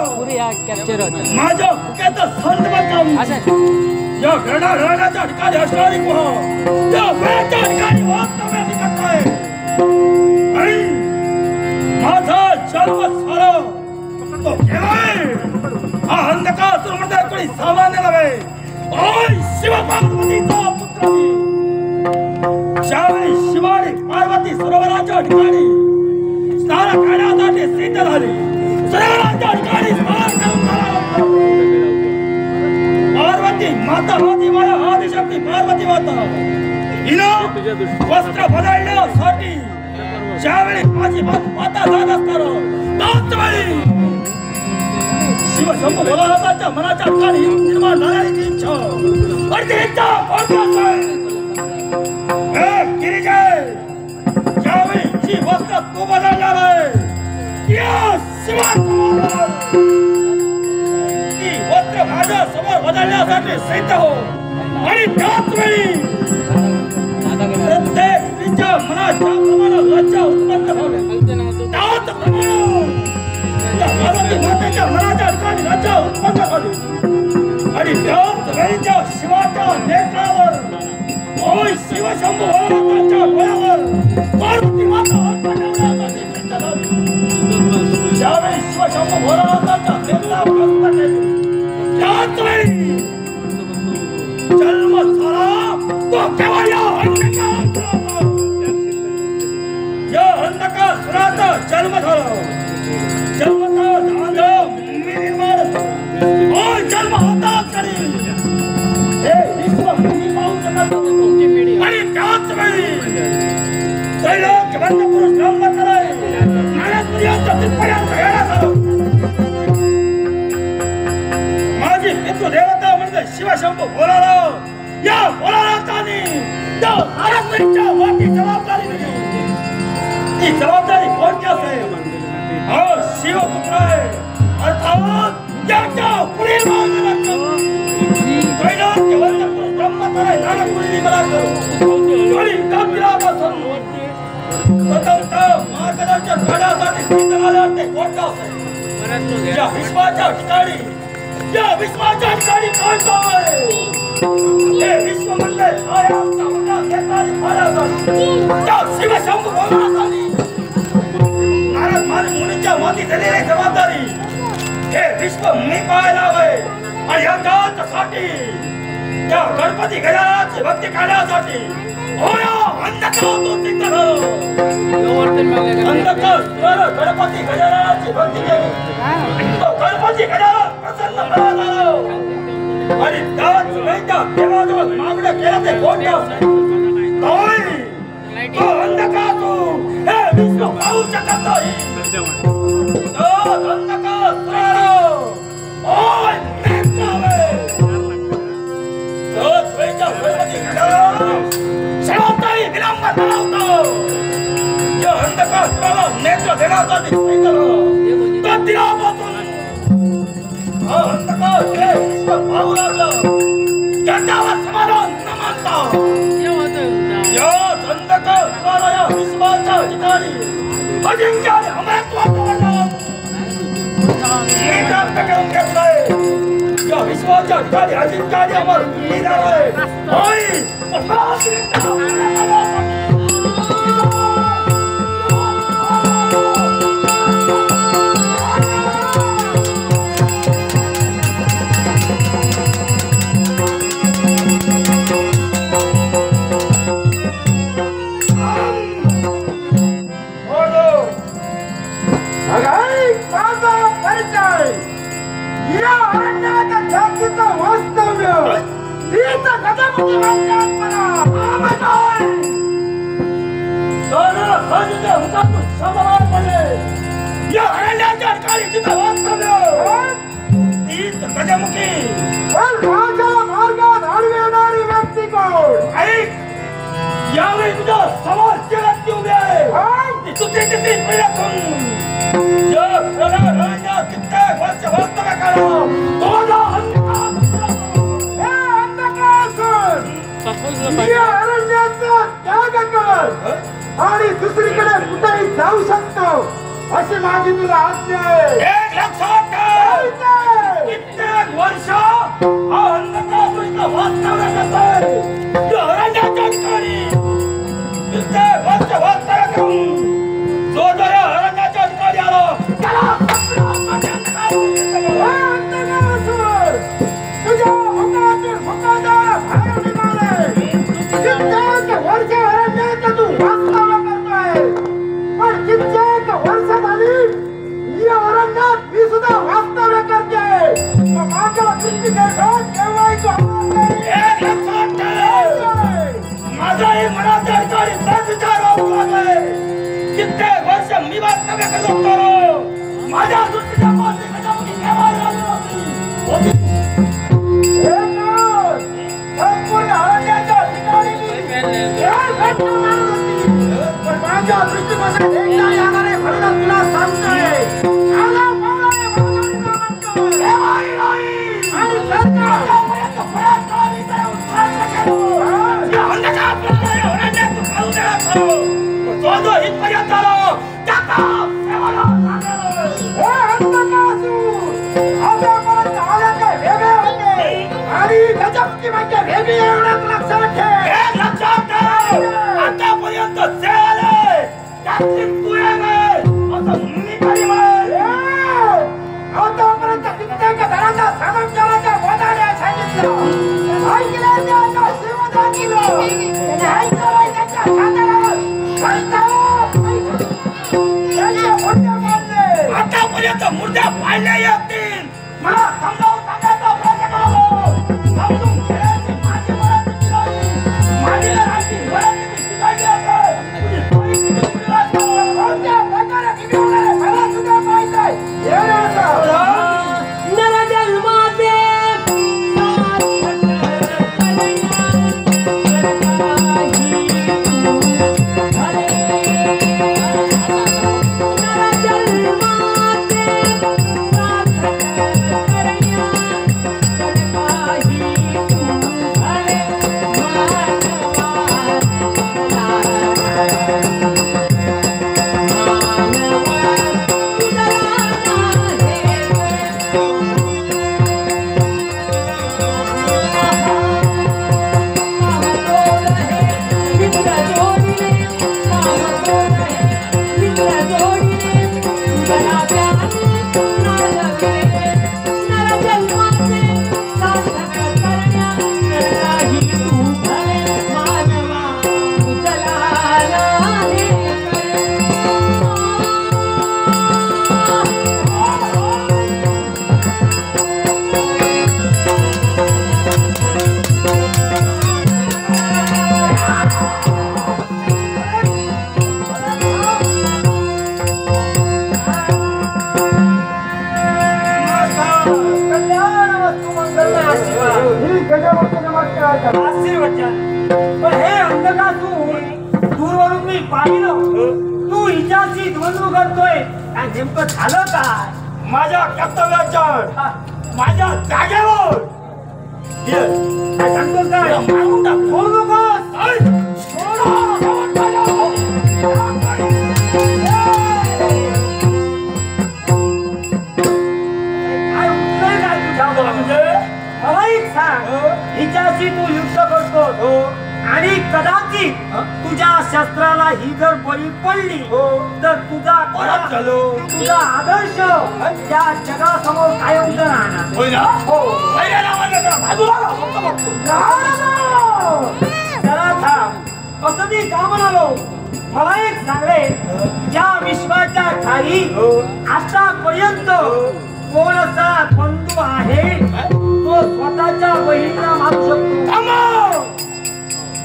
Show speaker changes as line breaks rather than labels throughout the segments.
पुरी हा कॅप्चर होता
माझ्या भुक्याचा संत बदलावून या घरण्याच्या ठिकाणी असणारी गुहा या वेळच्या ठिकाणी वास्तव्य मी करतोय आणि माझा जन्म झाला तो केलाय हा अंधकासुर मध्ये कोणी सामान्य नव्हे ओय शिवपार्वतीचा पुत्र मी ज्यावेळी शिवाने पार्वती सरोवराच्या ठिकाणी स्नान करण्यासाठी सिद्ध झाली सरोवराच्या ठिकाणी स्नान करून पार्वती माता होती माया आदिशक्ती पार्वती माता हिनं वस्त्र बदलण्यासाठी ज्यावेळी माझी माता जात असताना त्याच वेळी शिवशंभू भोलानाथाच्या मनाच्या ठिकाणी निर्माण झालेली इच्छा आणि ती इच्छा कोणती असेल हे गिरिजय ज्यावेळी जी वस्त्र तू बदलणार आहे या शिवाला ती वस्त्र माझ्या समोर बदलण्यासाठी सिद्ध हो आणि त्याच वेळी प्रत्येक स्त्रीच्या मनाच्या प्रमाणात लज्जा उत्पन्न होईल त्याचप्रमाणे या पार्वती मातेच्या मनाच्या ठिकाणी लज्जा उत्पन्न होईल आणि त्याच वेळी त्या शिवाच्या नेत्रावर ओय शिवशंभू भोलानाथाच्या डोळ्यावर पार्वती माता उत्पन्नासाठी सिद्ध झाली ज्यावेळी शिवशंभू भोलानाथाच्या नेत्रावर उत्पन्न त्याच वेळी जन्म झाला तो केव्हा या अंधकासुराचा जन्म झाला जन्मताच आंधळ मी निर्माण झालो जन्म होताच करी हे विश्व मी पाहू शकत आणि त्याच वेळी त्रैलोक्य बंद पुरुष ब्रह्मचर्य आहे नारायणपुरीयांचा तिथपर्यंत येणं झालं माझी पितृदेवता म्हणजे शिवशंभू भोलानाथ या भोलानाथाने त्या नारायणपुरीच्या मोठी जबाबदारी दिली ती जबाबदारी कोणती असेल हा शिवपुत्र आहे अर्थात याच्या पुढील त्रैलोक्य बंद पुरुष ब्रह्मचर्य नारायणपुरी मला करू आणि कपिलापासून प्रथमतः मार्गदर्शन करण्यासाठी सिद्ध झाले ते कोणतं असेल या विश्वाच्या ठिकाणी काय आहे हे विश्व म्हणजे आयामचा मुद्दा घेतणारी पायासाठी त्या शिवशंभू भोलानाथाने नारद मारी मुनीच्या माती दिलेली जबाबदारी हे विश्व मी पाहायला हवे आणि या त्यासाठी त्या गणपती गजाननाची भक्ती करण्यासाठी अंधकासुर सिद्ध झालो अंधकासुराने गणपती गजाननाची भक्ती केली तो गणपती गजानन प्रसन्न झाला आणि त्याच वेळच्या देवाजवळ मागणं केलं ते कोणतं तो अंधकासुर हे विश्व पाहू शकत नाही अंधकासुराला ओय नेत्रावे तोच वेळच्या गणपती गजानन सर्वताही विलंब करावतो या अंधकासुराला नेत्र देण्यासाठी सिद्ध झाला त्या दिनापासून हा अंधकासुर हे विश्व पाहू लागलं त्याच्यावर समाधान न मानता या अंधकासुराला या विश्वाच्या ठिकाणी अजिंक्य आणि अमरत्वाचं वरदान मी प्राप्त करून घेतलंय या विश्वाच्या ठिकाणी अजिंक्य आणि अमर मिळालंय होय यावेळी तुझ्या समोरची व्यक्ती उभी आहे तू तिथे कित्येक वर्ष वास्तव्य करा आणि दुसरीकडे कुठेही जाऊ शकतो अशी माझी
माझी तुला आज्ञा आहे.
एक लक्षात ठेव. कित्येक वर्ष हा अंधकार इथं वास्तव्य करतोय. या अरण्याच्या ठिकाणी कित्येक वर्ष वास्तव्य करून जो जो या अरण्याच्या ठिकाणी आलो त्याला
तुझ्या मुखातून मुखाचा बाहेर निघाले. कित्येक वर्ष अरण्यात तू वास्तव्य करतोय. पण कित्येक वर्ष झाली या अरण्यात मी सुद्धा वास्तव्य करते. माझ्या दृष्टीकोनात केव्हाही तू आला नाही.
एक लक्षात ठेव. माझ्याही मनाच्या ठिकाणी तेच विचार होऊ लागले. कित्येक वर्ष मी वास्तव्य करत होतो. माझ्या दृष्टीच्या पाठीमागे केव्हाही आली नव्हती.
संपूर्ण अरण्याच्या ठिकाणी मी भेटणार होती. पण माझ्या दृष्टीकोनात एकदा येणारे म्हणून तुला सांगतोय. आला पावलाने माघारी जा म्हणतोय.
केव्हाही नाही.
आणि सरकार
आतापर्यंत बऱ्याच काळाने त्याला उत्साह केला. या अंधकार प्रकारे अरण्यात तू खाऊ देणार खरो. पण जो जो इथपर्यंत आलो त्याचा सेवाला लागलेलो.
हे अंधकासूर आतापर्यंत आले काय वेगळे होते. आणि गजबची म्हणजे वेगळी एवढंच लक्षात ठेव.
एक लक्षात ठेव. आतापर्यंत जे आले त्यातली तू एक आहे असं मी कधी म्हणेन.
आतापर्यंत कित्येक जणांना समाजाच्या वदाने सांगितलं. ऐकलं त्याचा शिवदान दिलं. त्याने ऐकलं त्याच्या खांद्यावर त्याच्या मुर्द्या मारले.
आतापर्यंत मुर्द्या पाळल्या येतील. मला समजावून सांगायचा प्रयत्न करू. समजून घेण्याची माझी परिस्थिती नाही. माझी लढाईची परिस्थिती बिघडली आहे. तुझी परिस्थिती बिघडली.
कोणत्या प्रकारे बिघडवणारे मला सुद्धा माहित आहे. हे रे असं. पण हे अंधकासूर दूरवरून मी पाहिलं. तू हिच्याशी द्वंद्व करतोय. काय नेमकं झालं काय?
माझ्या कर्तव्याच्या माझ्या जागेवर
काय सांगतोस काय?
मारून टाक.
सोडू नकोस. काय उत्तर काय तुझ्या? मला एक सांग. हिच्याशी तू युद्ध करतो आणि कदाचित तुझ्या शस्त्राला ही जर बळी पडली तर तुझा तुझा आदर्श या जगासमोर कायम राहणार.
होय ना?
हो. चला थांब. असं मी का म्हणालो. मला एक सांगले. या विश्वाच्या खाली आतापर्यंत कोण असा बंधू आहे तो स्वतःच्या बहिणीला मारू शकतो.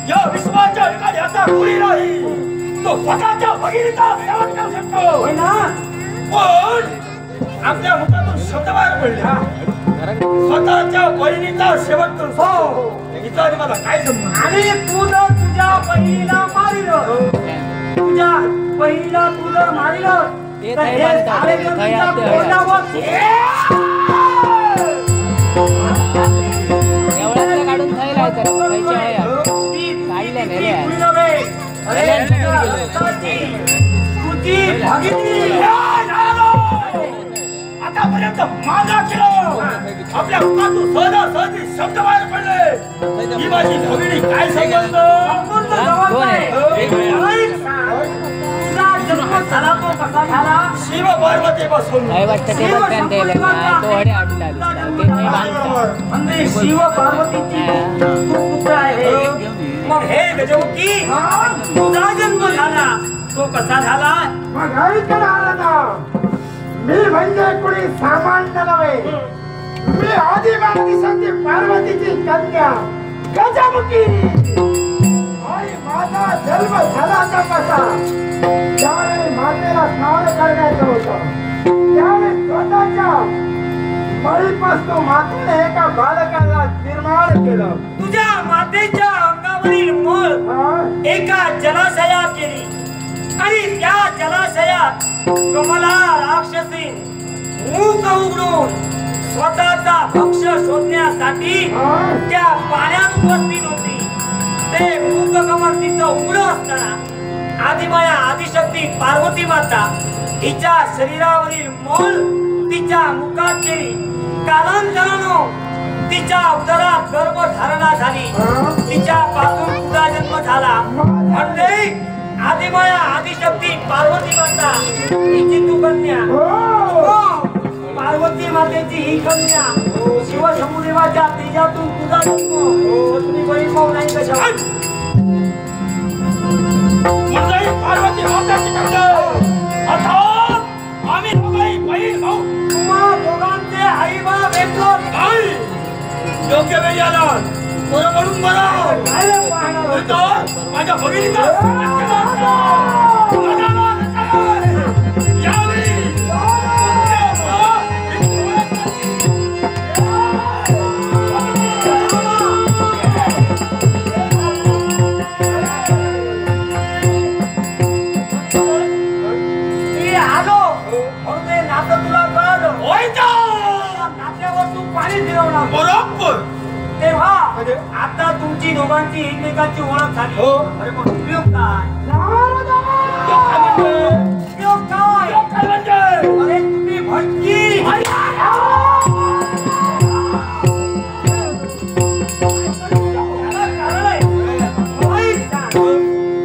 या विश्वाच्या ठिकाणी असा कुणी नाही तो स्वतःच्या भगिनीचा सेवन करू शकतो.
होय ना?
पण आपल्या मुखातून शब्द बाहेर पडले. स्वतःच्या बहिणीचा सेवन करू.
हो.
इथं आणि मला काय संबंध?
आणि तू जर तुझ्या बहिणीला मारिलं. तुझ्या बहिणीला तू जर मारिलं तर हे सारे जण तुझ्या पोटावर
एवढ्यातलं काढून खायला आहे तर खायची आहे यार. काढल्या नेल्या
तुझी भगिनी
आतापर्यंत माझा केलं आपल्या मुखातून सहजासहजी शब्द बाहेर पडले ही माझी भगिनी काय संबंध
झाला तो कसा झाला
शिव पार्वती बसून
काय वाटतं ते बघताना द्यायला नाही तो अडे अडला ते नाही बांधता
म्हणजे शिव पार्वतीची तू पुत्र आहे
मग हे गजमुखी
तुझा जन्म झाला तो कसा झाला
मग ऐकून आला ना मी म्हणजे कुणी सामान्य नव्हे मी आदिवासी सती पार्वतीची कन्या गजमुखी आणि माझा जन्म झाला कसा त्यावेळी मातेला स्नान करण्याचं होतं त्यावेळी स्वतःच्या बळीपासून मातेने एका बालकाला निर्माण केलं
तुझ्या मातेच्या अंगावरील मळ एका जलाशयात केली आणि त्या जलाशयात कमला राक्षसी मूक उघडून स्वतःचा भक्ष्य शोधण्यासाठी त्या पाण्यात उपस्थित होती ते मूक कमल तिचं उघडं असताना आदिमाया आदिशक्ती पार्वती माता हिच्या शरीरावरील मळ तिच्या मुखात केली कालांतरानं तिच्या उदरात गर्भधारणा झाली तिच्या पासून तुझा जन्म झाला म्हणजे आदिमाया आदिशक्ती पार्वती माता हिची तू कन्या पार्वती मातेची ही कन्या शिवशंभुदेवाच्या तेजातून तुझा जन्म तुम्ही बळी पाहू नाही कशा
पार्वती माताची कन्या अर्थात आम्ही दोघंही बहीण भाऊ
तुम्हा दोघांचे आई बाप एकच
नाही योग्य वेळी आला बरं म्हणून बरं
काय पाहणार
माझ्या भगिनीचा
तेव्हा आता तुमची दोघांची एकमेकांची ओळख झाली अरे मग उपयोग काय उपयोग काय अरे तुम्ही भटकी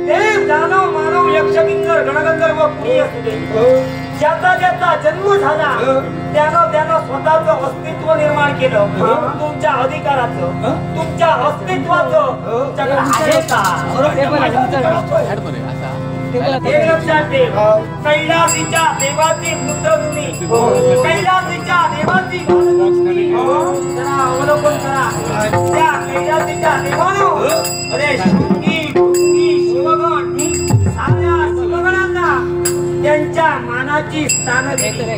देव दानव मानव यक्षकिंकर गणगंधर्व कुणी असू दे ज्याचा ज्याचा जन्म झाला त्यानं स्वतःचं अस्तित्व निर्माण केलं तुमच्या अधिकाराचं तुमच्या अस्तित्वाचं तुमच्याकडे आहे का एक लक्षात ठेव कैलासीच्या देवाची पुत्र तुम्ही कैलासीच्या देवाची जरा अवलोकन करा त्या कैलासीच्या देवानं अरे शिवगण साऱ्या शिवगणांना त्यांच्या मानाची स्थान दिली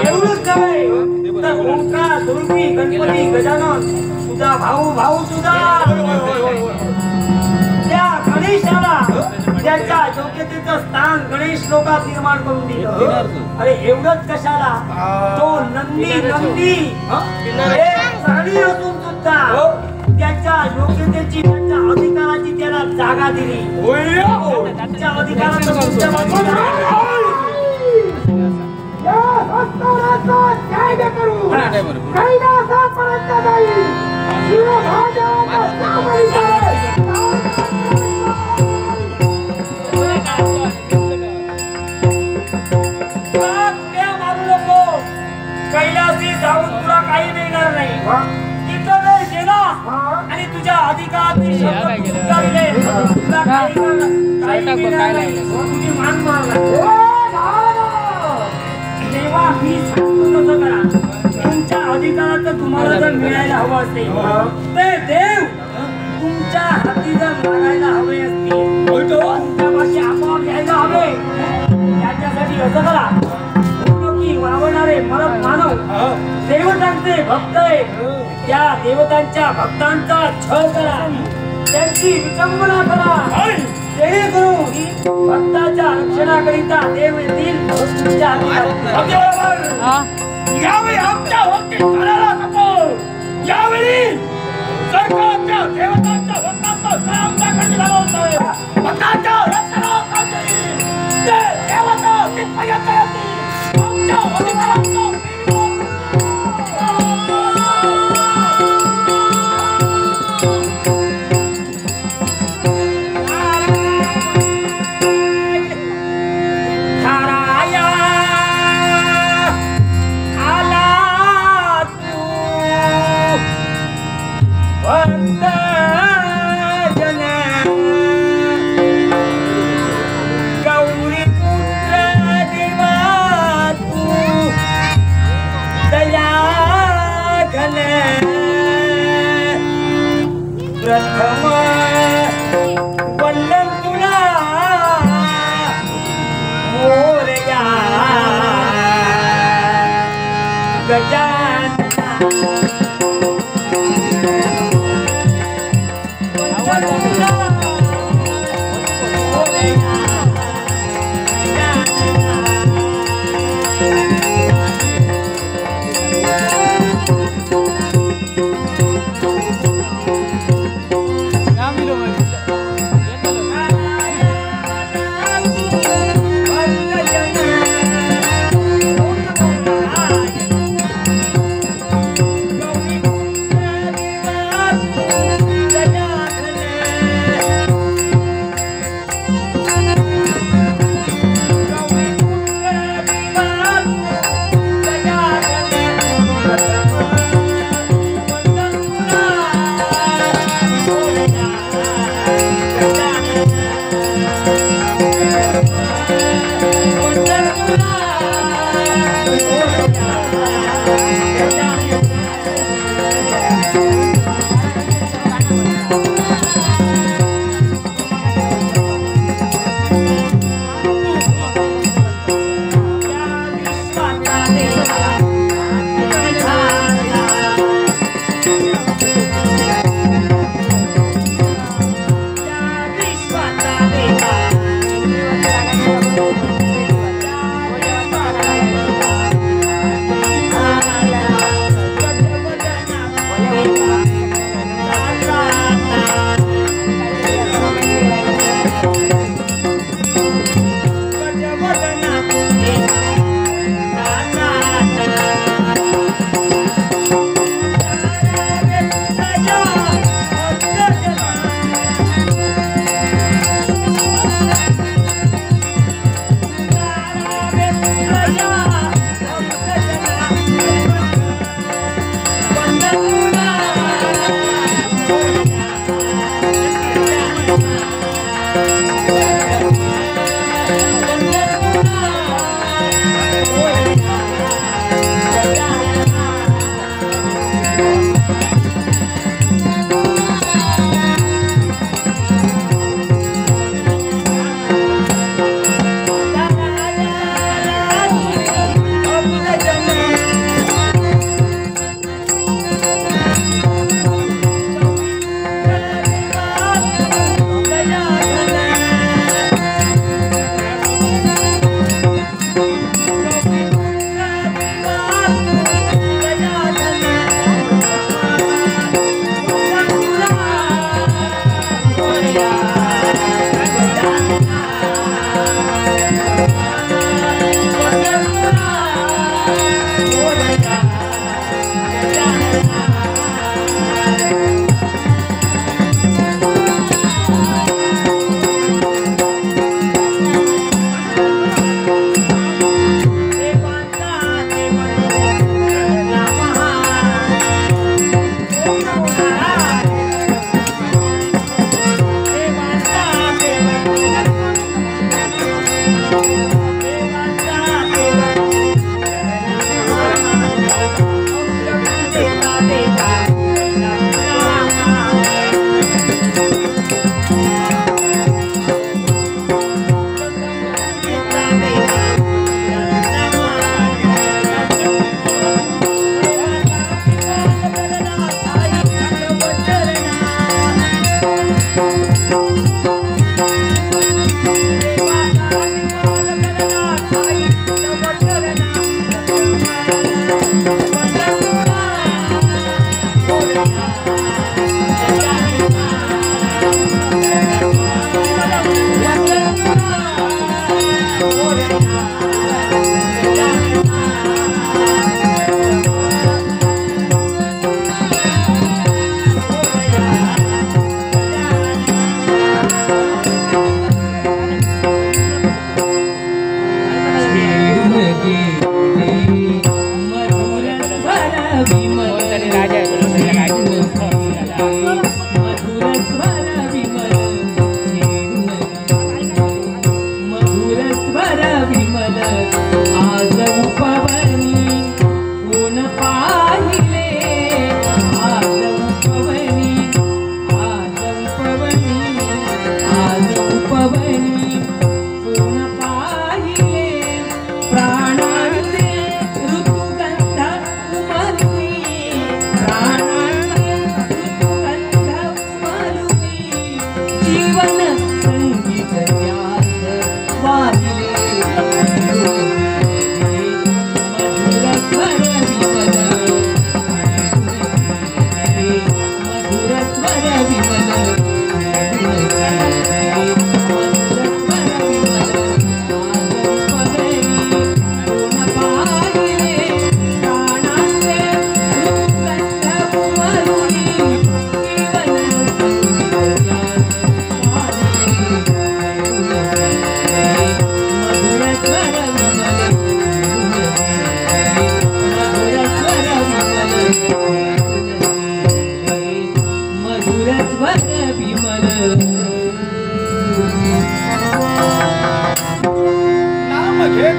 एवढंच नव्हे तर ओंकार स्वरूपी गणपती गजानन तुझा भाऊ तुझा त्या गणेशाला त्याच्या योग्यतेचं स्थान गणेश लोकात निर्माण करून दिलं अरे एवढंच कशाला तो नंदी एक प्राणी असून सुद्धा त्याच्या योग्यतेची त्याच्या अधिकाराची त्याला जागा दिली त्याच्या अधिकाराचं
त्याग करू कैलासापर्यंत जाईल
कैलासी जाऊन तुला काही मिळणार नाही तिथं जर गेला आणि तुझ्या अधिकाराचे शब्द तुला तुझी मान मारला तेव्हा मी सांगतो तसं करा तुमच्या अधिकाराचं तुम्हाला जर मिळायला हवं असेल ते देव तुमच्या हाती जर मागायला हवे असतील तुमच्यापाशी आपोआप घ्यायला हवे त्याच्यासाठी असं करा वावरणारे मरत मानव देवतांचे भक्त आहे त्या देवतांच्या भक्तांचा छळ करा त्यांची विटंबना करा जेणेकरून भक्ताच्या रक्षणाकरिता देव येतील तुमच्या
यावेळी आमच्या वक्ती करायला नको यावेळी जर का आमच्या देवतांच्या भक्तांचा छळ आमच्याकडे झाला होता भक्तांच्या रक्षणासाठी ते देवता तिथपर्यंत येतील आमच्या अधिकारांचा प्रथम वंदन तुला मोरया गजानना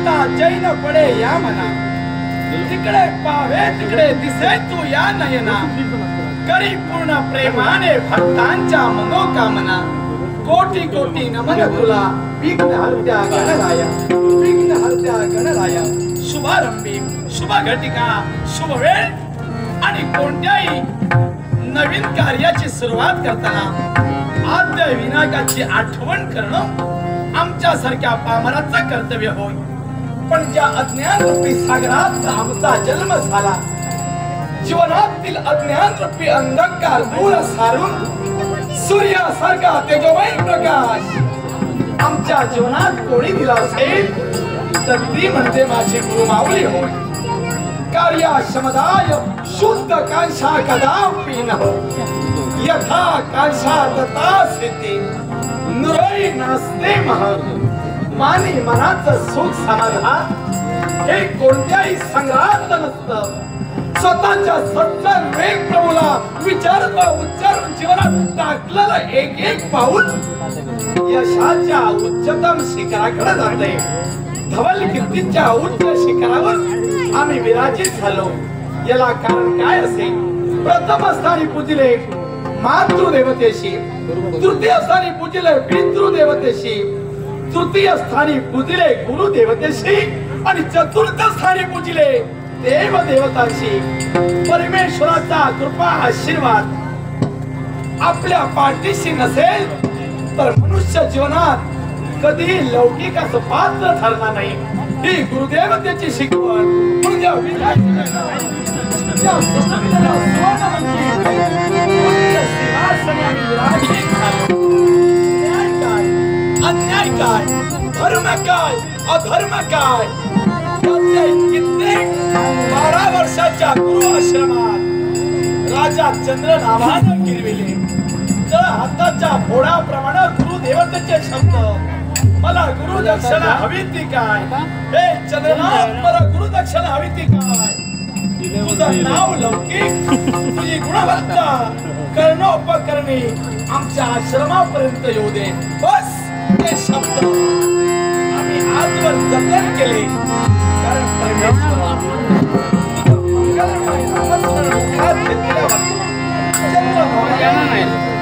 आता जैन पडे या मना, तिकडे पावे तिकडे दिसे तू या नयना, करी पूर्ण प्रेमाने भक्तांच्या मनोकामना, कोटी कोटी नमन तुला विघ्न हर्त्या गणराया, विघ्न हर्त्या गणराया. शुभारंभी शुभ घटिका शुभ वेळ आणि कोणत्याही नवीन कार्याची सुरुवात करताना आद्य विनायकाची आठवण करणं आमच्या सारख्या पामराचं कर्तव्य होय. पण ज्या अज्ञान रूपी सागरात आमचा जन्म झाला, जीवनातील अज्ञान रूपी अंधकार दूर सारून सूर्यासारखा तेजोमय प्रकाश आमच्या जीवनात कोणी दिला असेल तर ती म्हणजे माझी गुरुमाऊली होय. कार्याक्षमदाय शुद्ध कांक्षा कदापि न हो, यथा कांक्षा तथा सिद्धी नुरई नसते महल. मानी मनाचं सुख समाधान हे कोणत्याही संग्रहात नसतं. स्वतःच्या सज्जन वेग प्रभूला विचारून व उच्चारून जीवनात टाकलेलं एक एक पाऊल यशाच्या उच्चतम शिखराकडे जाते. धवल कीर्तीच्या उच्च शिखरावर आम्ही विराजित झालो. याला कारण काय असेल? प्रथम स्थानी पूजिले मातृदेवतेशी, तृतीय स्थानी पूजिले पितृदेवतेशी, तृतीय स्थानी पूजिले गुरुदेवतेशी आणि चतुर्थ स्थानी पूजिले देवदेवतांशी. परमेश्वराचा कृपा आशीर्वाद आपल्या पाठीशी नसेल तर मनुष्य जीवनात कधी लौकिकाचं पात्र ठरणार नाही. ही गुरुदेवतेची शिकवण म्हणजे अन्याय काय, धर्म काय, अधर्म काय, कित्येक 12 वर्षाच्या गुरु आश्रमात राजा चंद्र नावानं गिरविले. तर हाताच्या फोडाप्रमाणे गुरुदेवतेचे शब्द, मला गुरु दक्षिणा हवी ती काय, हे चंद्रनाथ मला गुरु दक्षिणा हवी ती काय. तुझं नाव लौकिक, तुझी गुणवत्ता कर्णोपकरणी आमच्या आश्रमापर्यंत येऊ दे. बस ते शब्द आम्ही आजवर जतन केले. कारण परमेश्वरा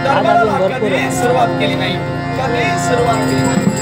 दरबाराला कधी सुरुवात केली नाही, कधी सुरुवात केली नाही.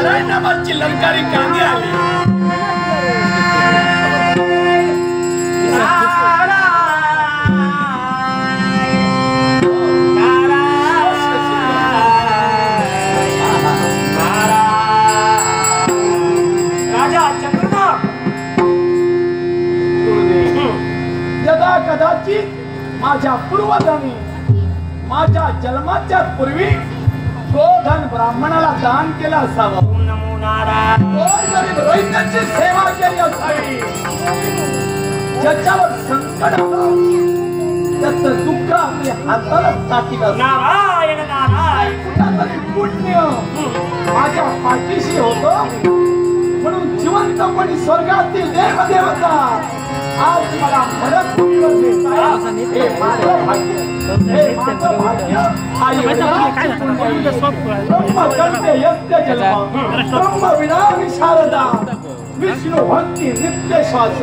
नारायण नामाची लंकारी कांदी आली.
राजा चंद्रनाथ यदा कदाचित माझ्या पूर्वजांनी माझ्या जन्माच्या पूर्वी गोधन ब्राह्मणाला दान केलं असावं. गोरगरीब रोहिताची सेवा केली असावी. ज्याच्यावर संकट आलं त्याचं दुःख आपल्या हाताला टाकीलं नारायण नारायण. कुठंतरी पुण्य माझ्या पाठीशी होतं म्हणून जिवंतपणी स्वर्गातील देवदेवता आज मला मदत हे माझं भाग्य. हे माझं भाग्य. आई ब्रह्म कर्ते यज्ञ जन्म ब्रह्म विना विशारदा विष्णू भक्ती नित्य श्वास.